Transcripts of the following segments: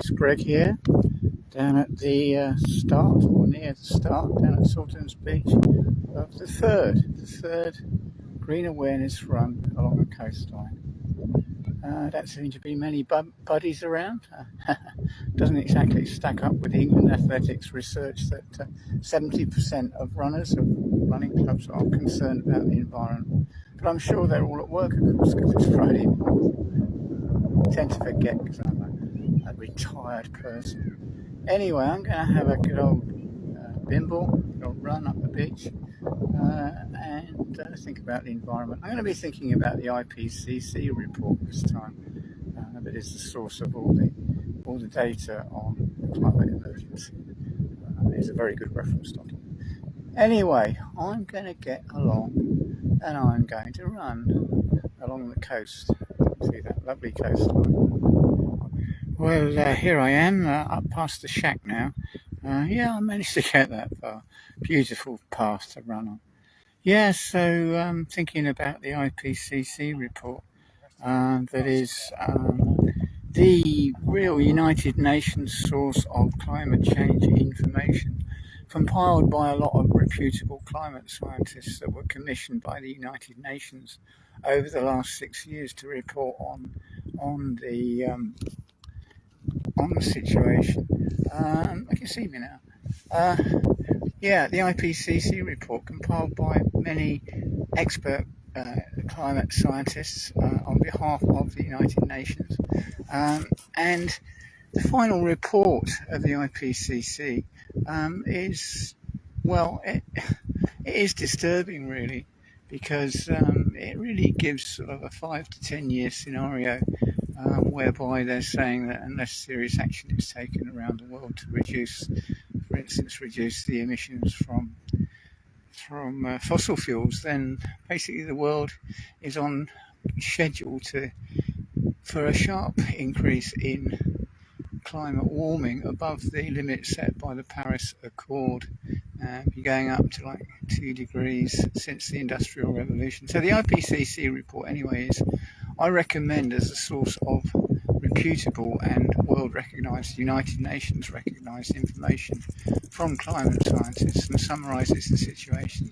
it's Greg here, down at the start, or near the start, down at Saltons Beach, of the third Green Awareness run along the coastline. Don't seem to be many buddies around. Doesn't exactly stack up with the England Athletics research that 70% of runners of running clubs are concerned about the environment. But I'm sure they're all at work, of course, because it's Friday. I tend to forget because I'm a retired person. Anyway, I'm going to have a good old bimble, a run up the beach, and think about the environment. I'm going to be thinking about the IPCC report this time. That is the source of all the data on climate emergency. It's a very good reference document. Anyway, I'm going to get along and I'm going to run along the coast. See that lovely coastline? Well, here I am, up past the shack now. I managed to get that far. Beautiful path to run on. Yeah, so thinking about the IPCC report, that is the real United Nations source of climate change information, compiled by a lot of reputable climate scientists that were commissioned by the United Nations over the last 6 years to report on the situation. I can see me now. The IPCC report, compiled by many expert climate scientists on behalf of the United Nations, and the final report of the IPCC it is disturbing, really, because it really gives sort of a 5 to 10 year scenario whereby they're saying that unless serious action is taken around the world to reduce the emissions from fossil fuels, then basically the world is on schedule for a sharp increase in climate warming above the limit set by the Paris Accord, going up to like 2 degrees since the Industrial Revolution. So the IPCC report, anyway, I recommend as a source of reputable and world-recognised, United Nations recognised information from climate scientists, and summarises the situation.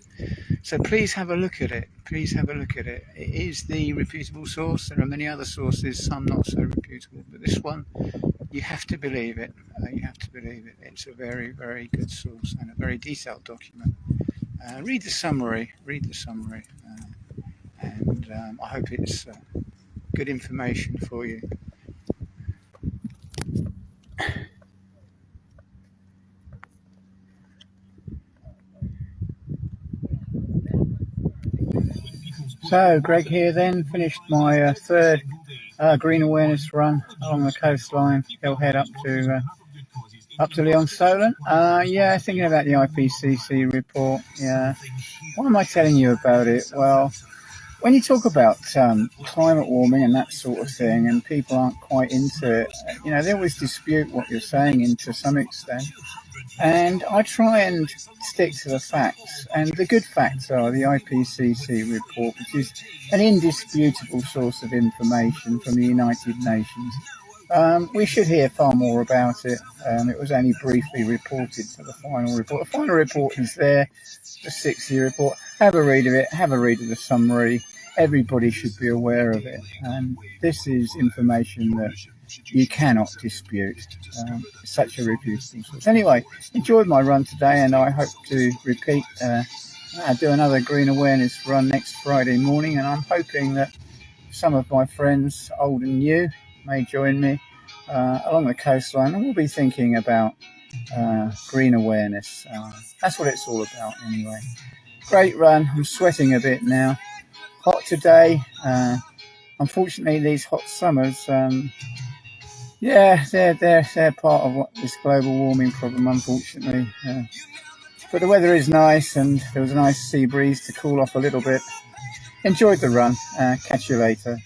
So please have a look at it. It is the reputable source. There are many other sources, some not so reputable, but this one, you have to believe it. It's a very, very good source and a very detailed document. Read the summary, and I hope it's good information for you. So, Greg here then, finished my third Green Awareness run along the coastline. He'll head up to Lyon-Solent. Thinking about the IPCC report. Yeah, why am I telling you about it? Well, when you talk about climate warming and that sort of thing, and people aren't quite into it, they always dispute what you're saying to some extent. And I try and stick to the facts. And the good facts are the IPCC report, which is an indisputable source of information from the United Nations. We should hear far more about it. It was only briefly reported for the final report. The final report is there, the 6-year report. Have a read of it, have a read of the summary. Everybody should be aware of it. And this is information that you cannot dispute. Such a reputable source. Anyway, enjoyed my run today, and I hope to repeat, do another Green Awareness run next Friday morning, and I'm hoping that some of my friends, old and new, may join me along the coastline, and we'll be thinking about green awareness. That's what it's all about anyway. Great run. I'm sweating a bit now. Hot today. Unfortunately, these hot summers, they're part of this global warming problem, unfortunately. But the weather is nice, and there was a nice sea breeze to cool off a little bit. Enjoyed the run. Catch you later.